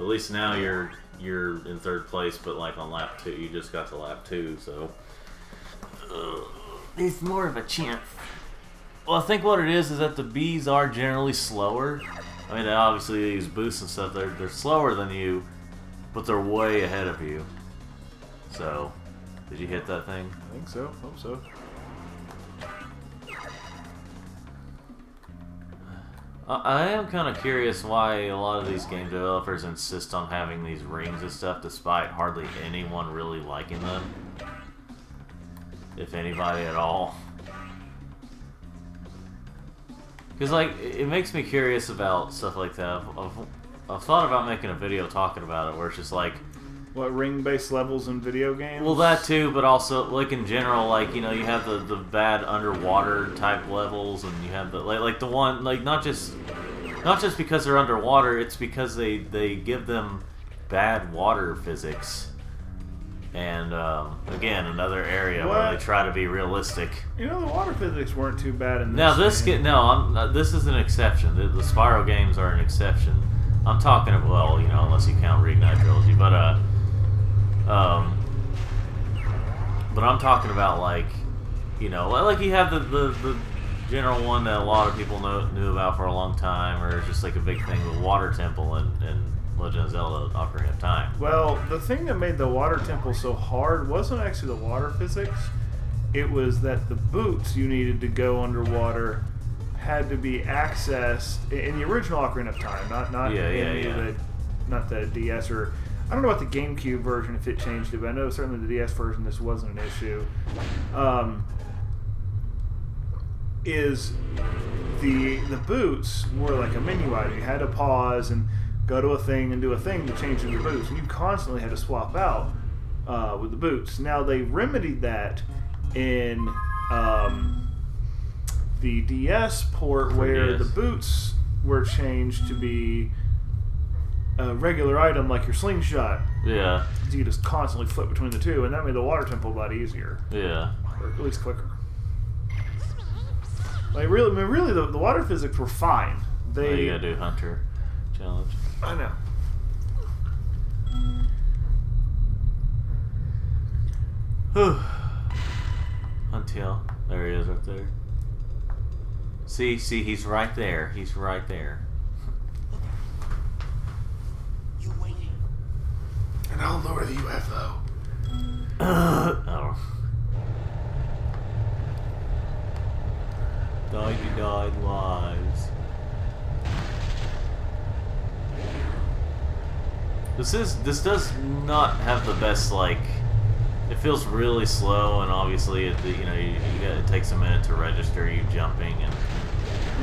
At least now you're in third place, but like on lap 2, you just got to lap 2, so it's more of a chance. Well, I think what it is that the Bs are generally slower. I mean, they obviously use boosts and stuff. They're slower than you, but they're way ahead of you. So, did you hit that thing? I think so. Hope so. I am kind of curious why a lot of these game developers insist on having these rings and stuff, despite hardly anyone really liking them, if anybody at all. Because, like, it makes me curious about stuff like that. I've thought about making a video talking about it, where it's just like... What, ring-based levels in video games? Well, that too, but also, like, in general, like, you know, you have the bad underwater type levels, and you have the, like the one, like, not just because they're underwater, it's because they give them bad water physics. And, again, another area where they try to be realistic. You know, the water physics weren't too bad in this Now, this is an exception. The Spyro games are an exception. I'm talking about, well, you know, unless you count Reignite Trilogy, but I'm talking about, like, you know, like you have the general one that a lot of people knew about for a long time, or it's just like a big thing, the Water Temple and Legend of Zelda Ocarina of Time. Well, the thing that made the Water Temple so hard wasn't actually the water physics. It was that the boots you needed to go underwater had to be accessed in the original Ocarina of Time, not the DS or I don't know about the GameCube version if it changed it, but I know certainly the DS version this wasn't an issue. Is the boots were like a menu item. You had to pause and go to a thing and do a thing to change into the boots, and you constantly had to swap out with the boots. Now they remedied that in the DS port, where the boots were changed to be a regular item like your slingshot. Yeah. So you just constantly flip between the two, and that made the Water Temple a lot easier. Yeah. Or at least quicker. Like really, the water physics were fine. You gotta do Hunter challenge. I know. Until there he is, right there. See, he's right there. He's right there. You waiting? And I'll lower the UFO. Oh. Died lives. This does not have the best, like, it feels really slow, and obviously it takes a minute to register you jumping, and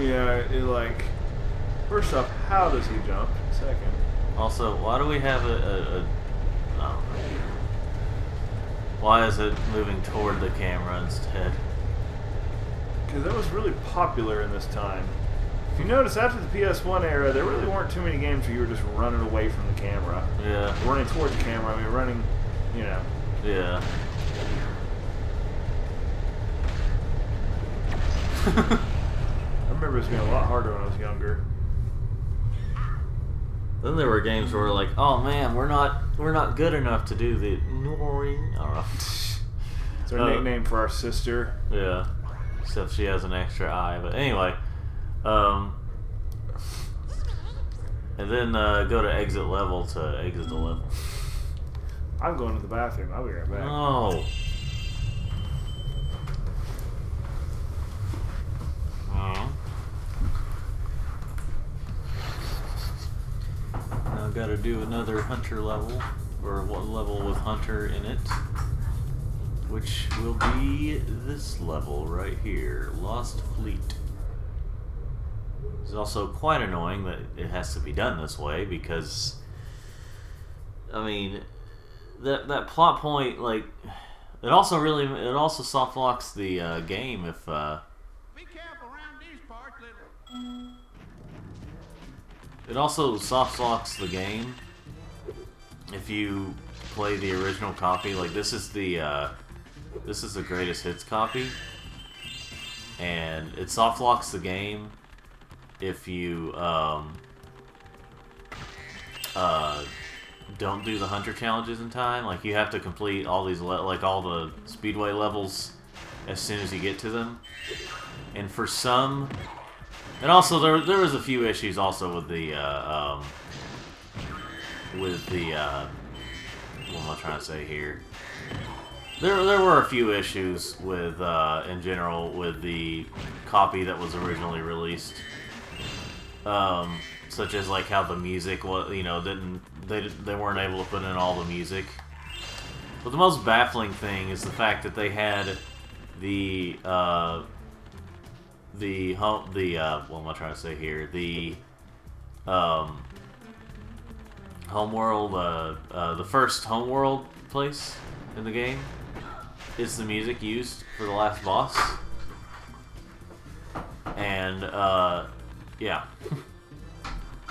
yeah, it like, first off, how does he jump? Second, also, why do we have a I don't know. Why is it moving toward the camera instead? Because that was really popular in this time. If you notice, after the PS1 era, there really weren't too many games where you were just running away from the camera. Yeah. Running towards the camera, I mean running, you know. Yeah. I remember this being a lot harder when I was younger. Then there were games where we're like, oh man, we're not good enough to do the Nori. I don't know. It's our nickname for our sister. Yeah. Except she has an extra eye. But anyway. And then go to exit level to exit the level. I'm going to the bathroom. I'll be right back. No. Now I've got to do another Hunter level, or one level with Hunter in it, which will be this level right here, Lost Fleet. It's also quite annoying that it has to be done this way, because, I mean, that plot point, like, it also soft locks the game if Be careful around these parts, little. it also soft locks the game if you play the original copy. Like, this is the greatest hits copy, and it soft locks the game if you don't do the hunter challenges in time. Like you have to complete all these like all the speedway levels as soon as you get to them. And for some, and also there was a few issues also with the what am I trying to say here? There were a few issues with in general with the copy that was originally released. Such as like how the music was, you know, they weren't able to put in all the music. But the most baffling thing is the fact that they had the what am I trying to say here? The homeworld, the first homeworld place in the game is the music used for the last boss, and yeah.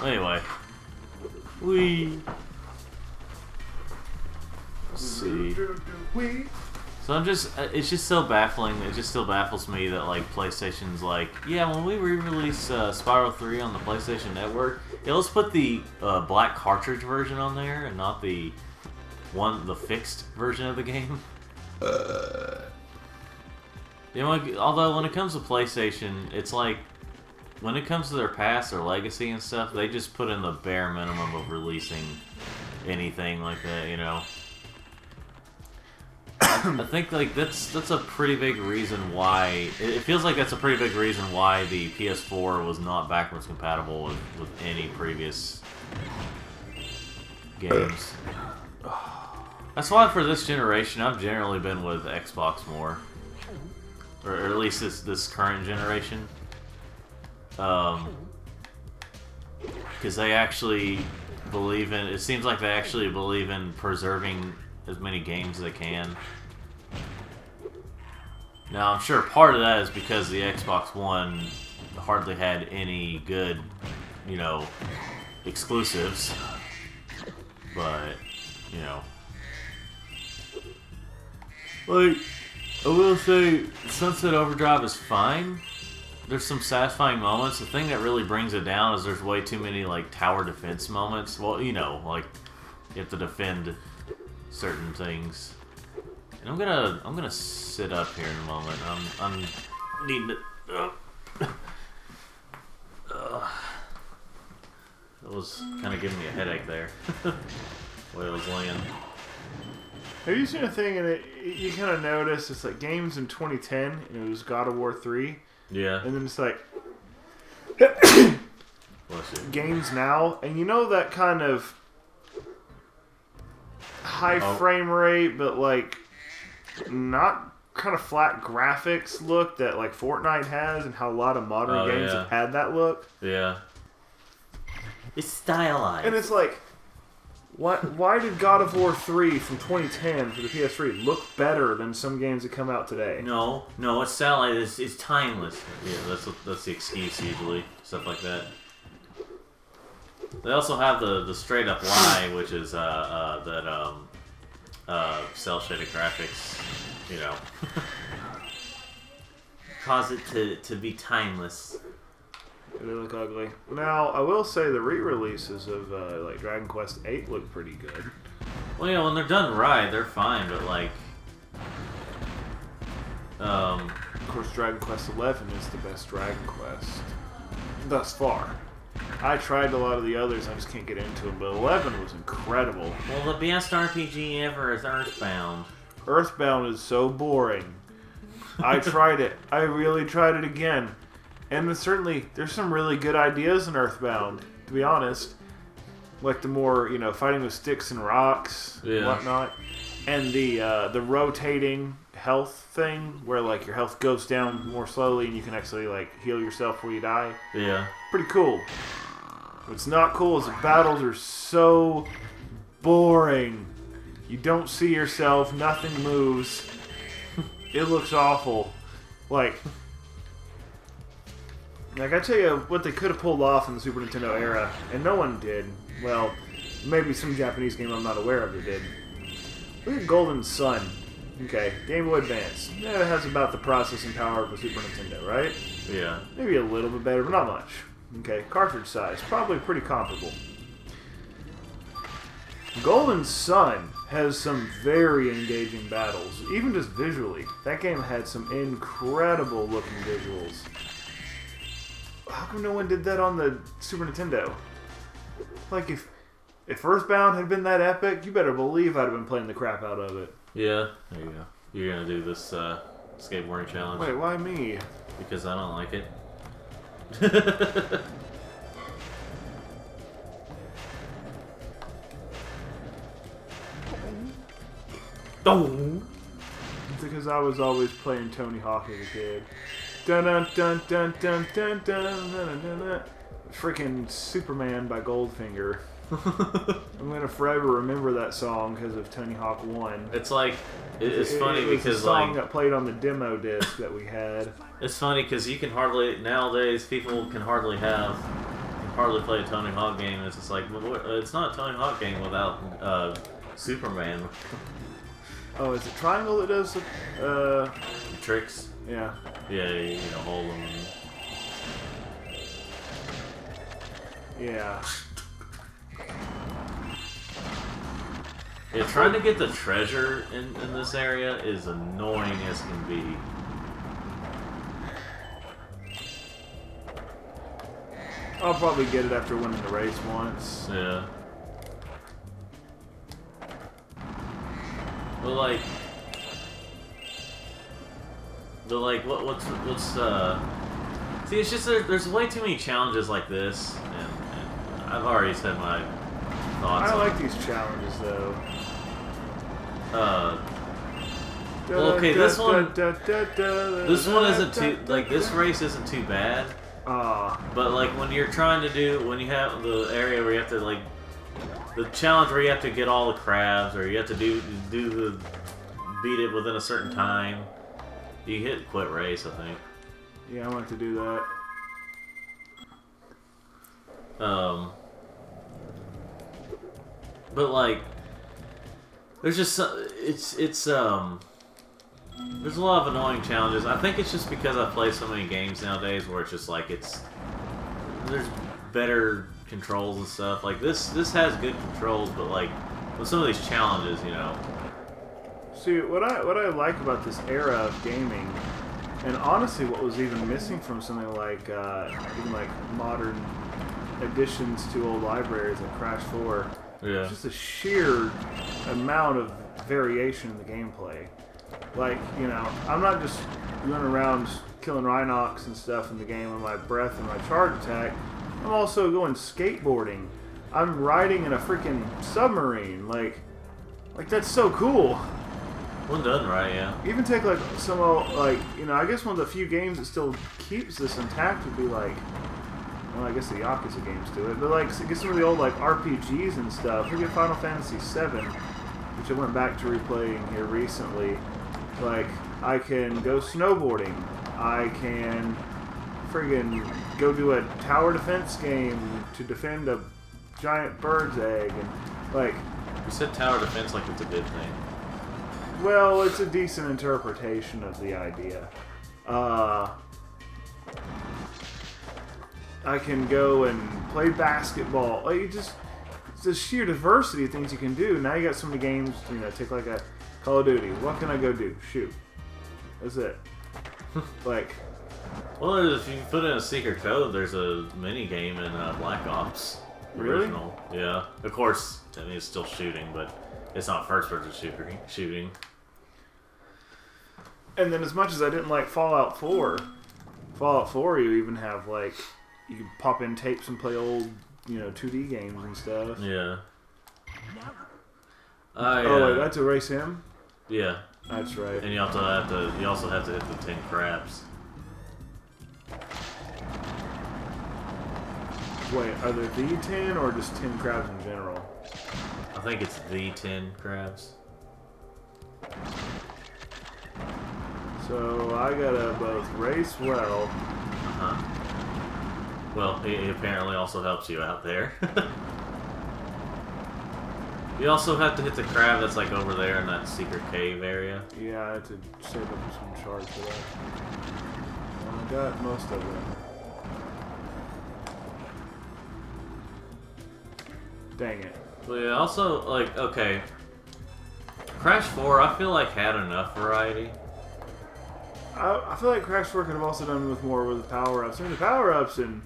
Anyway, let's see. So it's just so baffling. It just still baffles me that like PlayStation's like, yeah, when we re-release Spyro 3 on the PlayStation Network, yeah, let's put the black cartridge version on there and not the fixed version of the game. You know, although when it comes to PlayStation, it's like, when it comes to their past or legacy and stuff, they just put in the bare minimum of releasing anything like that, you know. I think like that's a pretty big reason why it feels like that's a pretty big reason why the PS4 was not backwards compatible with any previous games. That's why for this generation I've generally been with Xbox more, or at least this current generation. Because they actually believe in, it seems like they actually believe in preserving as many games as they can. Now, I'm sure part of that is because the Xbox One hardly had any good, you know, exclusives. But, you know, like, I will say Sunset Overdrive is fine. There's some satisfying moments. The thing that really brings it down is there's way too many like tower defense moments. Well, you know, like you have to defend certain things. And I'm gonna sit up here in a moment. I'm needing to. That was kind of giving me a headache there. The way I was laying. Have you seen a thing and you kind of notice it's like games in 2010 and it was God of War 3. Yeah. And then it's like Bless you. games now, and you know that kind of high frame rate, but like not kind of flat graphics look that like Fortnite has, and how a lot of modern games have had that look. Yeah. It's stylized. And it's like, why did God of War 3 from 2010 for the PS3 look better than some games that come out today? No, it's stylized. It's timeless. Yeah, that's the excuse usually. Stuff like that. They also have the straight up lie, which is that cell shaded graphics. You know, cause it to be timeless. They look ugly. Now, I will say the re-releases of like Dragon Quest VIII look pretty good. Well, yeah, when they're done right, they're fine, but like, of course, Dragon Quest XI is the best Dragon Quest thus far. I tried a lot of the others, I just can't get into them, but 11 was incredible. Well, the best RPG ever is Earthbound. Earthbound is so boring. I tried it. I really tried it again. And there's some really good ideas in Earthbound, to be honest. Like the more, you know, fighting with sticks and rocks and whatnot. And the rotating health thing, where like your health goes down more slowly and you can actually like heal yourself before you die. Yeah. Pretty cool. What's not cool is the battles are so boring. You don't see yourself, nothing moves. It looks awful. Like I tell you what they could have pulled off in the Super Nintendo era, and no one did. Well, maybe some Japanese game I'm not aware of that did. Look at Golden Sun. Okay, Game Boy Advance. Yeah, it has about the processing power of a Super Nintendo, right? Yeah. Maybe a little bit better, but not much. Okay, cartridge size. Probably pretty comparable. Golden Sun has some very engaging battles, even just visually. That game had some incredible looking visuals. How come no one did that on the Super Nintendo? Like, if Earthbound had been that epic, you better believe I'd have been playing the crap out of it. Yeah, there you go. You're gonna do this skateboarding challenge. Wait, why me? Because I don't like it. Oh! It's because I was always playing Tony Hawk as a kid. Dun dun dun dun dun dun dun dun dun dun. Freaking Superman by Goldfinger. I'm gonna forever remember that song because of Tony Hawk 1. It's like it's funny it was because a song like that played on the demo disc that we had. it's funny because you can hardly nowadays people can hardly play a Tony Hawk game. It's just like it's not a Tony Hawk game without Superman Oh, is it Triangle that does tricks. yeah. Yeah, you know, hold them. Yeah. Yeah, trying to get the treasure in this area is annoying as can be. I'll probably get it after winning the race once. Yeah. But like, what's see, it's just there's way too many challenges like this, and I've already said my thoughts. I on like these challenges though. Well, okay, this one isn't too like this race isn't too bad. But like when you're trying to do when you have the area where you have to like the challenge where you have to get all the crabs or you have to do the beat it within a certain time, you hit quit race, I think. Yeah, I want to do that. But like, there's just there's a lot of annoying challenges. I think it's just because I play so many games nowadays where it's just like there's better controls and stuff. Like this has good controls, but like with some of these challenges, you know. See, what I like about this era of gaming, and honestly, what was even missing from something like even like modern additions to old libraries like Crash 4, Yeah. just a sheer amount of variation in the gameplay. Like, you know, I'm not just running around killing Rhinox and stuff in the game with my breath and my charge attack. I'm also going skateboarding. I'm riding in a freaking submarine. Like that's so cool. When done right, yeah. Even take like some old, like, you know, I guess one of the few games that still keeps this intact would be like, well, I guess the Yakuza games do it, but like, get some of the old like RPGs and stuff. Look at Final Fantasy VII, which I went back to replaying here recently. Like, I can go snowboarding. I can friggin' go do a tower defense game to defend a giant bird's egg, and like. You said tower defense like it's a good thing. Well, it's a decent interpretation of the idea. I can go and play basketball. Like, it's the sheer diversity of things you can do. Now you got so many games, you know, take like a Call of Duty. What can I go do? Shoot. That's it. Like. Well, if you put in a secret code, there's a mini game in Black Ops. Really? Original. Yeah. Of course, I mean, it's still shooting, but it's not first-person shooting. And then as much as I didn't like Fallout 4, you even have like, you can pop in tapes and play old, you know, 2D games and stuff. Yeah. Wait, that's a race him? Yeah. That's right. And you also have to hit the 10 crabs. Wait, are there the 10 or just 10 crabs in general? I think it's the 10 crabs. So I gotta both race well. Uh-huh. Well, he apparently also helps you out there. You also have to hit the crab that's like over there in that secret cave area. Yeah, I had to save up some shards for that. And I got most of them. Dang it. Well, yeah, also, like, okay. Crash 4, I feel like had enough variety. I feel like Crash 4 could have also done with more with the power-ups. I mean, the power-ups in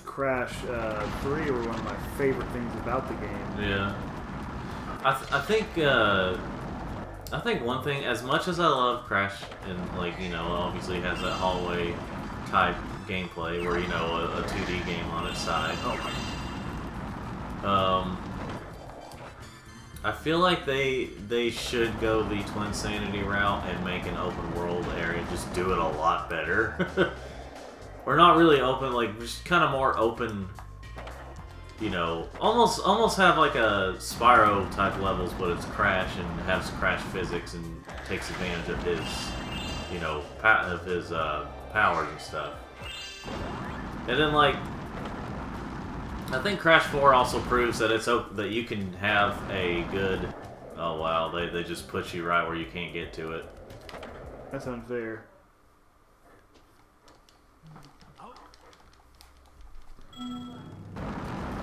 Crash 3 were one of my favorite things about the game. Yeah. I think one thing, as much as I love Crash, and, like, you know, obviously it has that hallway type gameplay where, you know, a 2D game on its side. I feel like they should go the Twin Sanity route and make an open world area, just do it a lot better. Or not really open, like just kind of more open, you know, almost have like a Spyro type levels, but it's Crash and has Crash physics and takes advantage of his, you know, powers and stuff. And then, like, I think Crash 4 also proves that that you can have a good. Oh wow, they just put you right where you can't get to it. That's unfair.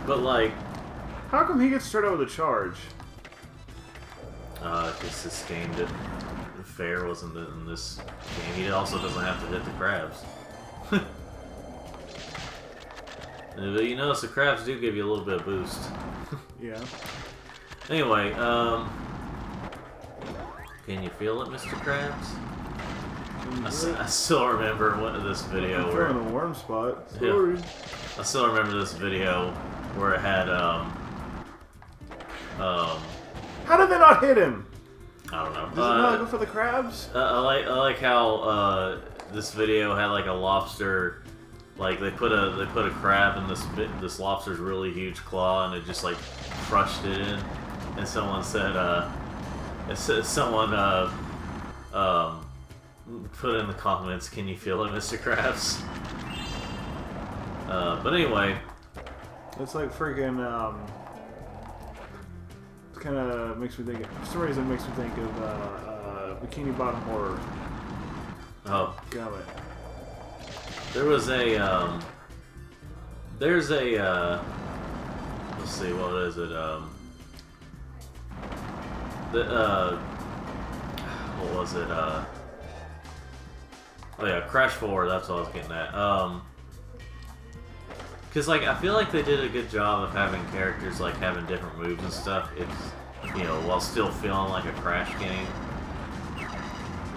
But like, how come he gets started with a charge? just sustained it. Fair wasn't in this game. He also doesn't have to hit the crabs. But you notice the crabs do give you a little bit of boost. Yeah. Anyway, can you feel it, Mr. Krabs? I still remember this video where in a warm spot. Sorry. Yeah, I still remember this video where it had how did they not hit him? I don't know. Does it not go for the crabs? I like how this video had like a lobster. Like they put a crab in this lobster's really huge claw, and it just like crushed it in. And someone said, put in the comments, "Can you feel it, Mr. Krabs?" But anyway, it's like freaking. It kind of makes me think. For some reason, it makes me think of Bikini Bottom Horror. oh, Got it. there was a there's a let's see, what is it? What was it? Oh yeah, Crash 4. That's what I was getting at. Cause like I feel like they did a good job of having characters like having different moves and stuff. It's, you know, while still feeling like a Crash game.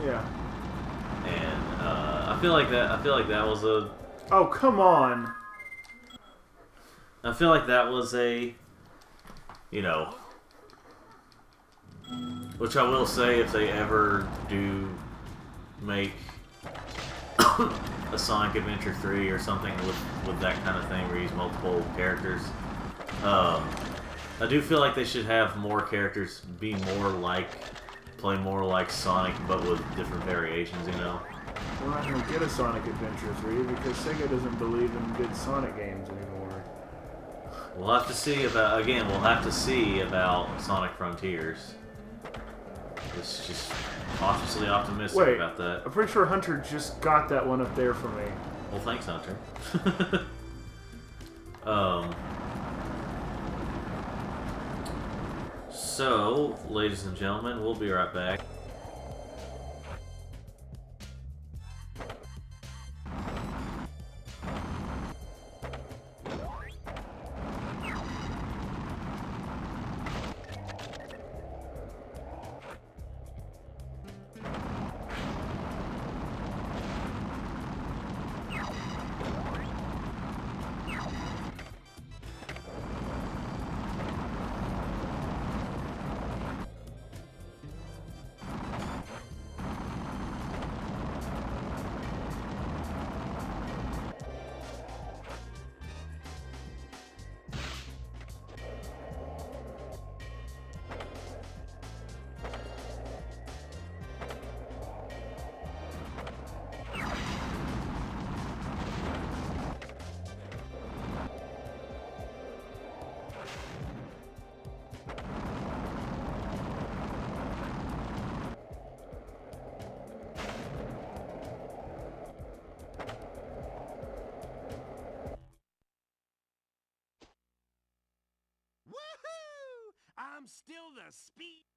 Yeah. And I feel like that was a. Oh, come on. I feel like that was a. You know. Which I will say, if they ever do make a Sonic Adventure 3 or something with that kind of thing where you use multiple characters, I do feel like they should have more characters be more like, play more like Sonic, but with different variations, you know? We're not going to get a Sonic Adventure 3 because Sega doesn't believe in good Sonic games anymore. We'll have to see about, again, we'll have to see about Sonic Frontiers. It's just cautiously optimistic about that. I'm pretty sure Hunter just got that one up there for me. Well, thanks, Hunter. So, ladies and gentlemen, we'll be right back. I'm still the speed.